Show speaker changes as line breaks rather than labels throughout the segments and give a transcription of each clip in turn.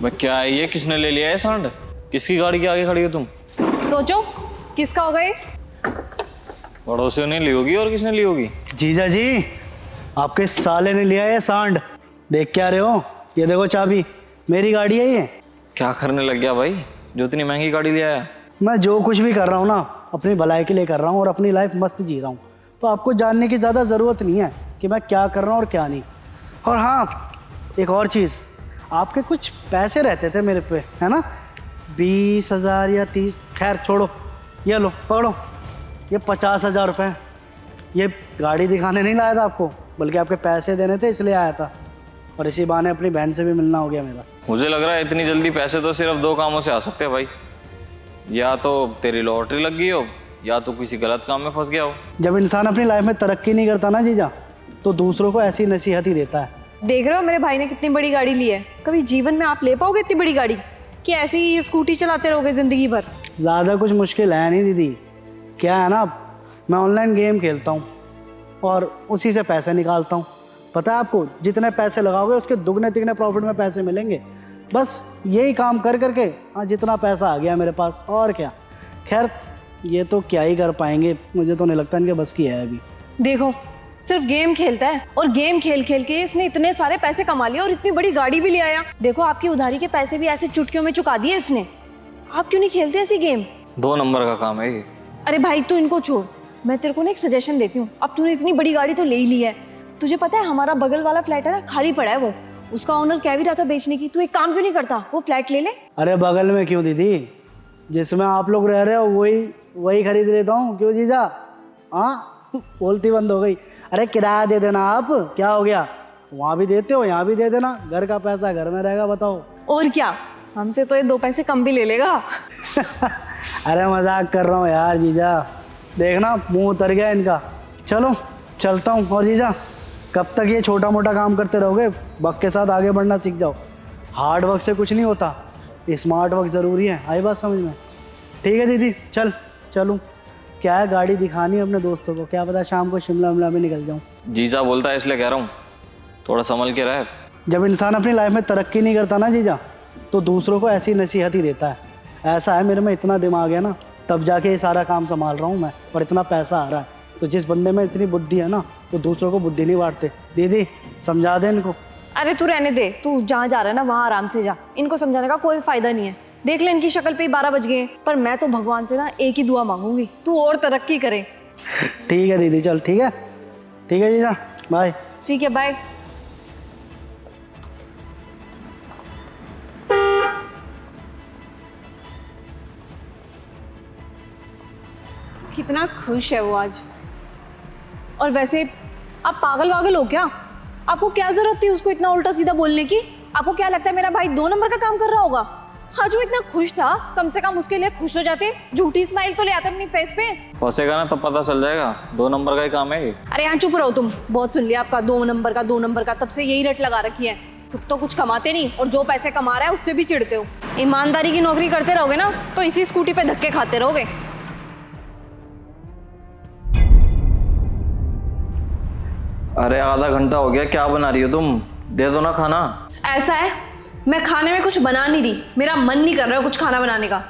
भाई क्या है ये? किसने ले लिया है सांड? किसकी गाड़ी के आगे खड़ी हो तुम?
सोचो किसका होगा ये?
पड़ोसियों ने ली होगी और किसने ली होगी?
जीजा जी, आपके साले ने लिया है सांड। देख क्या रहे हो? ये देखो चाबी, मेरी गाड़ी है ये।
क्या करने लग गया भाई जो इतनी महंगी गाड़ी ले आया?
मैं जो कुछ भी कर रहा हूँ ना, अपनी भलाई के लिए कर रहा हूँ और अपनी लाइफ मस्त जी रहा हूँ। तो आपको जानने की ज़्यादा ज़रूरत नहीं है कि मैं क्या कर रहा हूँ और क्या नहीं। और हाँ, एक और चीज़, आपके कुछ पैसे रहते थे मेरे पे, है ना? 20,000 या 30, खैर छोड़ो, ये लो पकड़ो, ये 50,000 रुपये। ये गाड़ी दिखाने नहीं लाया था आपको, बल्कि आपके पैसे देने थे, इसलिए आया था। और इसी बहाने अपनी बहन से भी मिलना हो गया मेरा।
मुझे लग रहा है इतनी जल्दी पैसे तो सिर्फ दो कामों से आ सकते हैं भाई। या तो तेरी लॉटरी लग गई हो या तो किसी गलत काम में फंस गया हो।
जब इंसान अपनी लाइफ में तरक्की नहीं करता ना जीजा, तो दूसरों को ऐसी नसीहत ही देता है।
देख रहे हो मेरे भाई ने कितनी बड़ी गाड़ी ली है। कभी जीवन में आप ले पाओगे इतनी बड़ी गाड़ी कि ऐसे ही स्कूटी चलाते रहोगे जिंदगी भर?
ज़्यादा कुछ मुश्किल है नहीं दीदी। क्या है ना, मैं ऑनलाइन गेम खेलता हूँ और उसी से पैसे निकालता हूँ। पता है आपको, जितने पैसे लगाओगे उसके दुगने तिगने प्रॉफिट में पैसे मिलेंगे। बस यही काम कर करके हाँ, जितना पैसा आ गया मेरे पास, और क्या। खैर ये तो क्या ही कर पाएंगे, मुझे तो नहीं लगता इनके बस की है अभी।
देखो सिर्फ गेम खेलता है और गेम खेल खेल के इसने इतने सारे पैसे कमा लिए और इतनी बड़ी गाड़ी भी ले आया। देखो आपकी उधारी के पैसे भी ऐसे चुटकियों में चुका दिए इसने। आप क्यों नहीं खेलते ऐसी गेम?
2 नंबर का काम है ये।
अरे भाई तू इनको छोड़, मैं तेरे को ना एक सजेशन देती हूँ। अब तूने इतनी बड़ी गाड़ी तो ले ही ली है, तुझे पता है हमारा बगल वाला फ्लैट है ना, खाली पड़ा है वो। उसका ओनर कह भी रहा था बेचने की। तू एक काम क्यों नहीं करता, वो फ्लैट ले ले।
अरे बगल में क्यों दीदी, जिसमें आप लोग रह रहे हो वही खरीद लेता हूँ। क्यों जीजा? हाँ, बोलती बंद हो गई। अरे किराया दे देना आप, क्या हो गया? वहाँ भी देते हो, यहाँ भी दे देना। घर का पैसा घर में रहेगा, बताओ।
और क्या, हमसे तो ये 2 पैसे कम भी ले लेगा।
अरे मजाक कर रहा हूँ यार जीजा, देखना मुंह उतर गया इनका। चलो चलता हूँ। और जीजा, कब तक ये छोटा मोटा काम करते रहोगे? वक्त के साथ आगे बढ़ना सीख जाओ। हार्ड वर्क से कुछ नहीं होता, स्मार्ट वर्क ज़रूरी है। आई बात समझ में? ठीक है दीदी, चलूँ। क्या है, गाड़ी दिखानी है अपने दोस्तों को, क्या पता शाम को शिमला विमला में निकल जाऊँ।
जीजा बोलता है इसलिए कह रहा हूँ, थोड़ा संभल के रहे।
जब इंसान अपनी लाइफ में तरक्की नहीं करता ना जीजा, तो दूसरों को ऐसी नसीहत ही देता है। ऐसा है, मेरे में इतना दिमाग है ना, तब जाके ये सारा काम संभाल रहा हूँ मैं, और इतना पैसा आ रहा है। तो जिस बंदे में इतनी बुद्धि है ना, तो दूसरों को बुद्धि नहीं बांटते। दीदी समझा दे इनको।
अरे तू रहने दे, तू जहाँ जा रहा है ना वहाँ आराम से जा। इनको समझाने का कोई फायदा नहीं है। देख ले इनकी शक्ल पे ही 12 बज गए। पर मैं तो भगवान से ना एक ही दुआ मांगूंगी, तू और तरक्की करे।
ठीक है दीदी, चल ठीक है जीजा, बाय।
ठीक है, बाय। कितना खुश है वो आज। और वैसे आप पागल वागल हो क्या? आपको क्या जरूरत थी उसको इतना उल्टा सीधा बोलने की? आपको क्या लगता है मेरा भाई 2 नंबर का काम कर रहा होगा? आज वो इतना खुश था, कम से कम उसके लिए खुश हो जाते। झूठी स्माइल तो ले आते अपनी फेस पे।
फंसेगा ना तब पता चल जाएगा, 2 नंबर का ही काम है ये।
अरे यहाँ चुप रहो तुम, बहुत सुन लिया आपका 2 नंबर का 2 नंबर का। तब से यही रट लगा रखी है। खुद तो कुछ कमाते नहीं और जो पैसे कमा रहा है उससे भी चिढ़ते हो। ईमानदारी की नौकरी करते रहोगे ना तो इसी स्कूटी पे धक्के खाते रहोगे।
अरे आधा घंटा हो गया, क्या बना रही हो तुम? दे दो ना खाना।
ऐसा है, मैं खाने में कुछ बना नहीं रही, मेरा मन नहीं कर रहा है कुछ खाना बनाने का।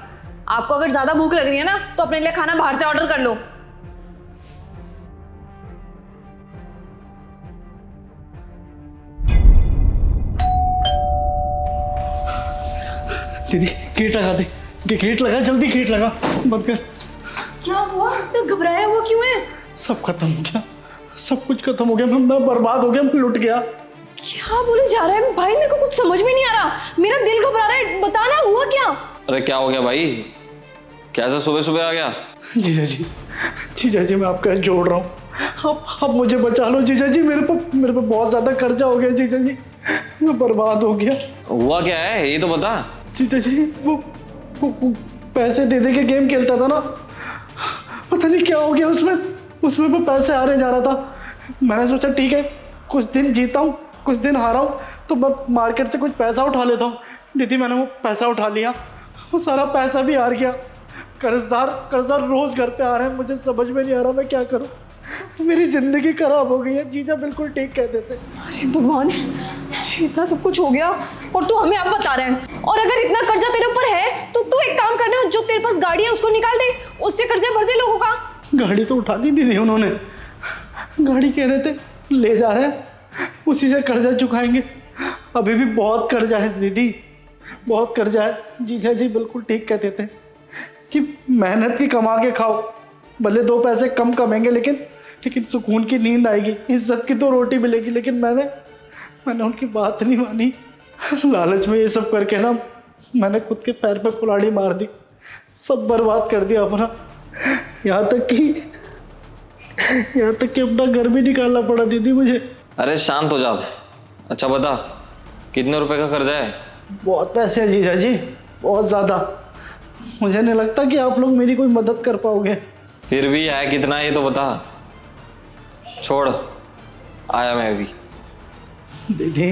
आपको अगर ज्यादा भूख लग रही है ना तो अपने लिए खाना बाहर से ऑर्डर कर लो।
दीदी गेट लगा दे, गेट लगा, जल्दी गेट लगा, बंद कर।
क्या हुआ? तो घबराया हुआ क्यों है?
सब खत्म हो गया, सब कुछ खत्म हो गया। मैं बर्बाद हो गया, मैं लुट गया।
क्या बोले जा रहा है भाई? मेरे को कुछ समझ में नहीं आ रहा, मेरा दिल घबरा रहा है। बताना हुआ क्या?
अरे क्या हो गया भाई, कैसे सुबह सुबह आ गया?
जीजा जी मैं आपका हाथ जोड़ रहा हूँ, आप मुझे बचा लो जीजा जी। मेरे पे बहुत ज्यादा खर्चा हो गया जीजा जी, मैं बर्बाद हो गया।
हुआ क्या है ये तो बता।
जीजा जी वो पैसे दे के गेम खेलता था ना, पता नहीं क्या हो गया उसमें वो पैसे हारे जा रहा था। मैंने सोचा ठीक है, कुछ दिन जीता हूँ कुछ दिन हारा हूँ, तो मैं मार्केट से कुछ पैसा उठा लेता हूँ। दीदी मैंने वो पैसा उठा लिया, वो सारा पैसा भी हार गया। कर्जदार रोज घर पे आ रहे हैं, मुझे समझ में नहीं आ रहा मैं क्या करूँ। मेरी जिंदगी खराब हो गई है। जीजा बिल्कुल ठीक कहते थे।
अरे भगवान, इतना सब कुछ हो गया। और तू हमें अब बता रहा है। और अगर इतना कर्जा तेरे ऊपर है तो तू एक काम करना, जो तेरे पास गाड़ी है उसको निकाल दे, उससे कर्जा भर दे लोगों का।
गाड़ी तो उठा के दी थी उन्होंने, गाड़ी कह रहे थे ले जा रहे हैं, उसी से कर्जा चुकाएंगे। अभी भी बहुत कर्जा है दीदी, बहुत कर्जा है। जीजा जी बिल्कुल ठीक कहते थे कि मेहनत की कमा के खाओ, भले 2 पैसे कम कमेंगे लेकिन सुकून की नींद आएगी, इज्जत की तो रोटी मिलेगी। लेकिन मैंने उनकी बात नहीं मानी। लालच में ये सब करके ना मैंने खुद के पैर पे कुल्हाड़ी मार दी, सब बर्बाद कर दिया अपना। यहाँ तक कि अपना घर भी निकालना पड़ा दीदी मुझे।
अरे शांत हो जा। अच्छा बता, कितने रुपए का कर्जा है?
बहुत पैसे हैं जीजा जी, बहुत ज़्यादा। मुझे नहीं लगता कि आप लोग मेरी कोई मदद कर पाओगे।
फिर भी है कितना है ये तो बता। छोड़, आया मैं अभी।
दीदी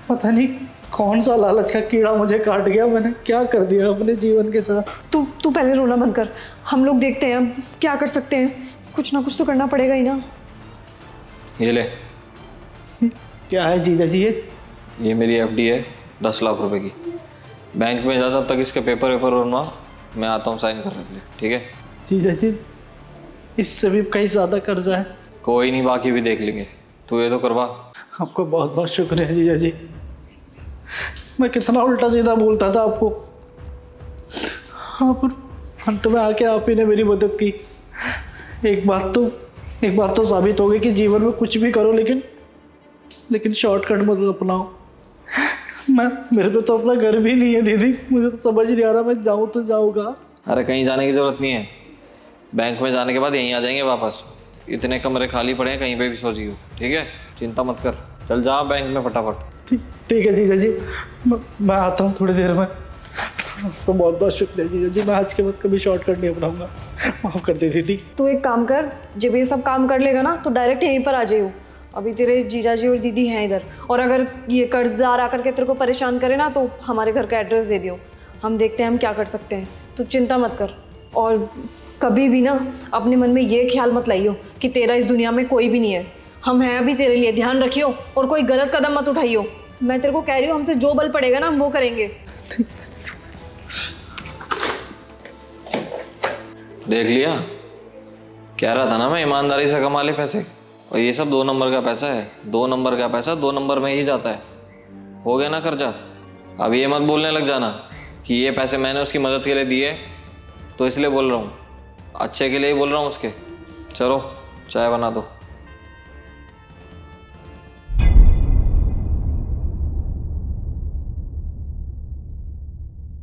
पता नहीं कौन सा लालच का कीड़ा मुझे काट गया, मैंने क्या कर दिया अपने जीवन के साथ।
तू पहले रोना बंद कर, हम लोग देखते हैं अब क्या कर सकते हैं। कुछ ना कुछ तो करना पड़ेगा ही ना।
ये ले,
क्या है जीजा जी
ये मेरी एफडी है 10 लाख रुपए की। बैंक में जा, जब तक इसके पेपर बनवा, मैं आता हूँ साइन कर रख ले, ठीक है?
जीजा जी इससे भी कहीं ज़्यादा कर्जा है।
कोई नहीं, बाकी भी देख लेंगे, तू ये तो करवा।
आपको बहुत बहुत शुक्रिया जीजा जी। मैं कितना उल्टा सीधा बोलता था आपको, हाँ, पर अंत में आके आप ही ने मेरी मदद की। एक बात तो साबित हो गई कि जीवन में कुछ भी करो लेकिन शॉर्टकट मत अपनाओ। मेरे पे तो अपना घर भी नहीं है दीदी, मुझे तो समझ नहीं आ रहा मैं जाऊँ तो जाऊँ कहाँ।
अरे कहीं जाने की ज़रूरत नहीं है, बैंक में जाने के बाद यहीं आ जाएंगे वापस। इतने कमरे खाली पड़े हैं, कहीं पे भी सो जियो, ठीक है? चिंता मत कर, चल जा बैंक में फटाफट।
ठीक है जीजा जी, मैं आता हूँ थोड़ी देर में। तो बहुत बहुत शुक्रिया जीजा जी, मैं आज के बाद कभी शॉर्टकट नहीं अपनाऊंगा, माफ़ कर दे दीदी।
तू एक काम कर, जब ये सब काम कर लेगा ना तो डायरेक्ट यहीं पर आ जाइयो। अभी तेरे जीजा जी और दीदी हैं इधर, और अगर ये कर्जदार आकर के तेरे को परेशान करे ना तो हमारे घर का एड्रेस दे दियो, हम देखते हैं हम क्या कर सकते हैं। तू चिंता मत कर, और कभी भी ना अपने मन में ये ख्याल मत लाइयो कि तेरा इस दुनिया में कोई भी नहीं है। हम हैं अभी तेरे लिए, ध्यान रखियो और कोई गलत कदम मत उठाइयो। मैं तेरे को कह रही हूँ, हमसे जो बल पड़ेगा ना हम वो करेंगे।
देख लिया, कह रहा था ना मैं ईमानदारी से कमा ले पैसे, और ये सब 2 नंबर का पैसा है। 2 नंबर का पैसा 2 नंबर में ही जाता है। हो गया ना कर्जा। अब ये मत बोलने लग जाना कि ये पैसे मैंने उसकी मदद के लिए दिए तो इसलिए बोल रहा हूँ, अच्छे के लिए ही बोल रहा हूँ उसके। चलो चाय बना दो।